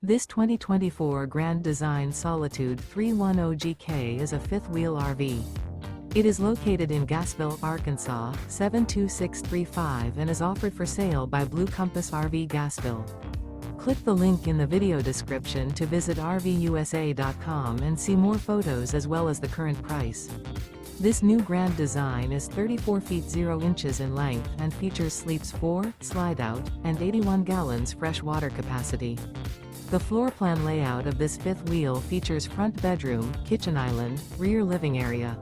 This 2024 Grand Design Solitude 310GK is a fifth-wheel RV. It is located in Gassville, Arkansas, 72635 and is offered for sale by Blue Compass RV Gassville. Click the link in the video description to visit RVUSA.com and see more photos as well as the current price. This new Grand Design is 34 feet 0 inches in length and features sleeps 4, slide-out, and 81 gallons fresh water capacity. The floor plan layout of this fifth wheel features front bedroom, kitchen island, rear living area.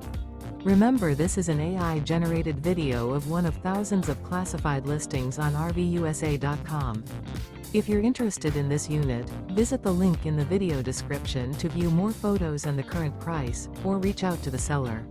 Remember, this is an AI-generated video of one of thousands of classified listings on RVUSA.com. If you're interested in this unit, visit the link in the video description to view more photos and the current price, or reach out to the seller.